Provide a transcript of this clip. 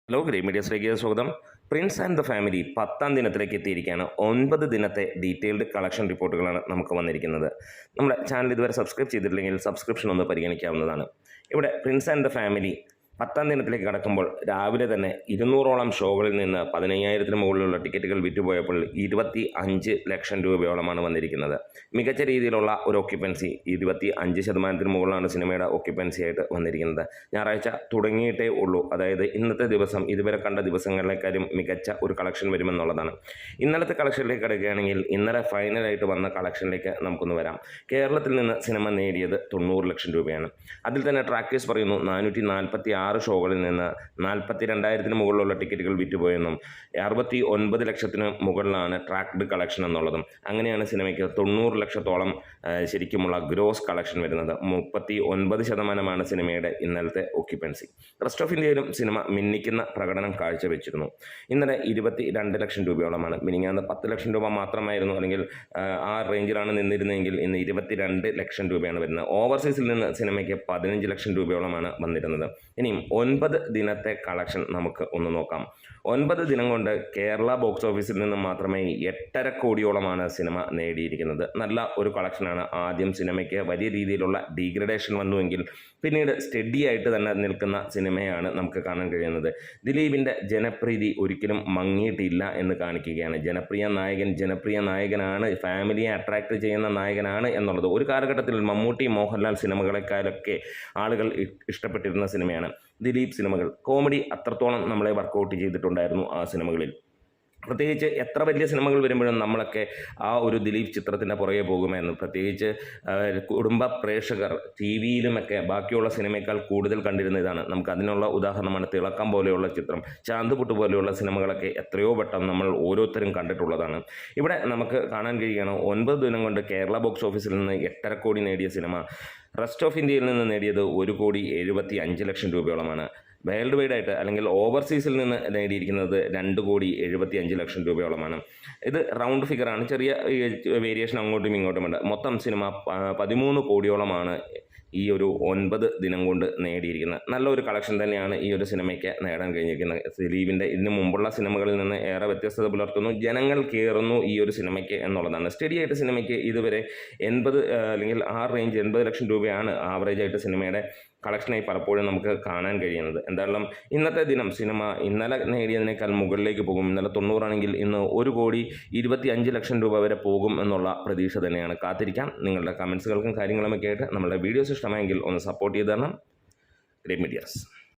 Hello great മീഡിയസിലേക്ക് സ്വാഗതം. Prince and the family 10ാം ദിനത്തിലേക്ക് എത്തിയിരിക്കുകയാണ്. 9 ദിനത്തെ detailed collection റിപ്പോർട്ടുകളാണ് നമുക്ക് വന്നിരിക്കുന്നത്. നമ്മുടെ ചാനൽ ഇതുവരെ സബ്സ്ക്രൈബ് ചെയ്തിട്ടില്ലെങ്കിൽ സബ്സ്ക്രിപ്ഷൻ ഒന്ന് പരിഗണിക്കാവുന്നതാണ്. ഇവിടെ പ്രിൻസ് ആൻഡ് ദ ഫാമിലി 10ാം ദിനത്തിലേക്ക് കടക്കുമ്പോൾ രാവിലെ തന്നെ 200ഓളം ഷോകളിൽ നിന്ന് 15,000-ന് മുകളിലുള്ള ടിക്കറ്റുകൾ വിറ്റുപോയപ്പോൾ 25 ലക്ഷം രൂപയോളമാണ് വന്നിരിക്കുന്നത്. മികച്ച രീതിയിലുള്ള ഒരു ഓക്യുപ്പൻസി 25% മുകളിലാണ് സിനിമയുടെ ഓക്യുപ്പൻസി ആയിട്ട് വന്നിരിക്കുന്നത്. ഞായറാഴ്ച തുടങ്ങിയിട്ടേ ഉള്ളൂ. അതായത് ഇന്നത്തെ ദിവസം ഇതുവരെ കണ്ട ദിവസങ്ങളിലേക്കാളും മികച്ച ഒരു കളക്ഷൻ വരുമെന്നുള്ളതാണ്. ഇന്നലത്തെ കളക്ഷനിലേക്ക് കിടക്കുകയാണെങ്കിൽ ഇന്നലെ ഫൈനലായിട്ട് വന്ന കളക്ഷനിലേക്ക് നമുക്കൊന്ന് വരാം. കേരളത്തിൽ നിന്ന് സിനിമ നേടിയത് 90 ലക്ഷം രൂപയാണ്. അതിൽ തന്നെ ട്രാക്കേഴ്സ് പറയുന്നു 446 ഷോകളിൽ നിന്ന് 42,000-ന് മുകളിലുള്ള ടിക്കറ്റുകൾ വിറ്റുപോയെന്നും 69 ലക്ഷത്തിന് മുകളിലാണ് ട്രാക്ക്ഡ് കളക്ഷൻ എന്നുള്ളതും. അങ്ങനെയാണ് സിനിമയ്ക്ക് 90 ലക്ഷത്തോളം ശരിക്കുമുള്ള ഗ്രോസ് കളക്ഷൻ വരുന്നത്. 39% സിനിമയുടെ ഇന്നലത്തെ ഓക്യുപ്പൻസി. റെസ്റ്റ് ഓഫ് ഇന്ത്യയിലും സിനിമ മിന്നിക്കുന്ന പ്രകടനം കാഴ്ചവെച്ചിരുന്നു. ഇന്നലെ 22 ലക്ഷം രൂപയോളമാണ്. മിനിങ്ങാന്ന് 10 ലക്ഷം രൂപ മാത്രമായിരുന്നു, അല്ലെങ്കിൽ ആ റേഞ്ചിലാണ് നിന്നിരുന്നതെങ്കിൽ ഇന്ന് 22 ലക്ഷം രൂപയാണ് വരുന്നത്. ഓവർസീസിൽ നിന്ന് സിനിമയ്ക്ക് 15 ലക്ഷം രൂപയോളമാണ് വന്നിരുന്നത്. ഇനിയും 9 ദിനത്തെ കളക്ഷൻ നമുക്ക് ഒന്ന് നോക്കാം. 9 ദിനം കൊണ്ട് കേരള ബോക്സ് ഓഫീസിൽ നിന്ന് മാത്രമേ 8.5 കോടിയോളമാണ് സിനിമ നേടിയിരിക്കുന്നത്. നല്ല ഒരു കളക്ഷനാണ്. ആദ്യം സിനിമയ്ക്ക് വലിയ രീതിയിലുള്ള ഡീഗ്രഡേഷൻ വന്നുവെങ്കിൽ പിന്നീട് സ്റ്റഡി ആയിട്ട് തന്നെ നിൽക്കുന്ന സിനിമയാണ് നമുക്ക് കാണാൻ കഴിയുന്നത്. ദിലീപിൻ്റെ ജനപ്രീതി ഒരിക്കലും മങ്ങിയിട്ടില്ല എന്ന് കാണിക്കുകയാണ്. ജനപ്രിയ നായകനാണ്, ഫാമിലിയെ അട്രാക്റ്റ് ചെയ്യുന്ന നായകനാണ് എന്നുള്ളത് ഒരു കാലഘട്ടത്തിൽ മമ്മൂട്ടി, മോഹൻലാൽ സിനിമകളെക്കാളൊക്കെ ആളുകൾ ഇഷ്ടപ്പെട്ടിരുന്ന സിനിമയാണ് ദിലീപ് സിനിമകൾ. കോമഡി അത്രത്തോളം നമ്മളെ വർക്കൗട്ട് ചെയ്തിട്ടുണ്ടായിരുന്നു ആ സിനിമകളിൽ. പ്രത്യേകിച്ച് എത്ര വലിയ സിനിമകൾ വരുമ്പോഴും നമ്മളൊക്കെ ആ ഒരു ദിലീപ് ചിത്രത്തിൻ്റെ പുറകെ പോകുമെന്ന്. പ്രത്യേകിച്ച് കുടുംബ പ്രേക്ഷകർ ടി വിയിലുമൊക്കെ ബാക്കിയുള്ള സിനിമയേക്കാൾ കൂടുതൽ കണ്ടിരുന്ന ഇതാണ്. നമുക്ക് അതിനുള്ള ഉദാഹരണമാണ് തിളക്കം പോലെയുള്ള ചിത്രം, ചാന്തുപുട്ട് പോലെയുള്ള സിനിമകളൊക്കെ എത്രയോ വട്ടം നമ്മൾ ഓരോരുത്തരും കണ്ടിട്ടുള്ളതാണ്. ഇവിടെ നമുക്ക് കാണാൻ കഴിയുകയാണ് 9 ദിനം കൊണ്ട് കേരള ബോക്സ് ഓഫീസിൽ നിന്ന് 8.5 കോടി നേടിയ സിനിമ റെസ്റ്റ് ഓഫ് ഇന്ത്യയിൽ നിന്ന് നേടിയത് 1,75 ലക്ഷം രൂപയോളമാണ്. വേൾഡ് വൈഡ് ആയിട്ട് അല്ലെങ്കിൽ ഓവർസീസിൽ നിന്ന് നേടിയിരിക്കുന്നത് 2,75 ലക്ഷം രൂപയോളമാണ്. ഇത് റൗണ്ട് ഫിഗറാണ്, ചെറിയ വേരിയേഷൻ അങ്ങോട്ടും ഇങ്ങോട്ടുമുണ്ട്. മൊത്തം സിനിമ 13 കോടിയോളമാണ് ഈ ഒരു 9 ദിനം കൊണ്ട് നേടിയിരിക്കുന്നത്. നല്ലൊരു കളക്ഷൻ തന്നെയാണ് ഈ ഒരു സിനിമയ്ക്ക് നേടാൻ കഴിഞ്ഞിരിക്കുന്നത്. ദിലീപിൻ്റെ ഇതിന് മുമ്പുള്ള സിനിമകളിൽ നിന്ന് ഏറെ വ്യത്യസ്തത പുലർത്തുന്നു. ജനങ്ങൾ കയറുന്നു ഈ ഒരു സിനിമയ്ക്ക് എന്നുള്ളതാണ്. സ്റ്റഡി ആയിട്ട് സിനിമയ്ക്ക് ഇതുവരെ 80 അല്ലെങ്കിൽ ആ റേഞ്ച് 80 ലക്ഷം രൂപയാണ് ആവറേജായിട്ട് സിനിമയുടെ കളക്ഷനായി പലപ്പോഴും നമുക്ക് കാണാൻ കഴിയുന്നത്. എന്തായാലും ഇന്നത്തെ ദിനം സിനിമ ഇന്നലെ നേടിയതിനേക്കാൾ മുകളിലേക്ക് പോകും. ഇന്നലെ 90 ആണെങ്കിൽ ഇന്ന് 1,25 ലക്ഷം രൂപ വരെ പോകും എന്നുള്ള പ്രതീക്ഷ തന്നെയാണ്. കാത്തിരിക്കാം. നിങ്ങളുടെ കമൻസുകൾക്കും കാര്യങ്ങളുമൊക്കെ ആയിട്ട് നമ്മളുടെ വീഡിയോസ് ഇഷ്ടമായെങ്കിൽ ഒന്ന് സപ്പോർട്ട് ചെയ്ത് തരണം. Great medias.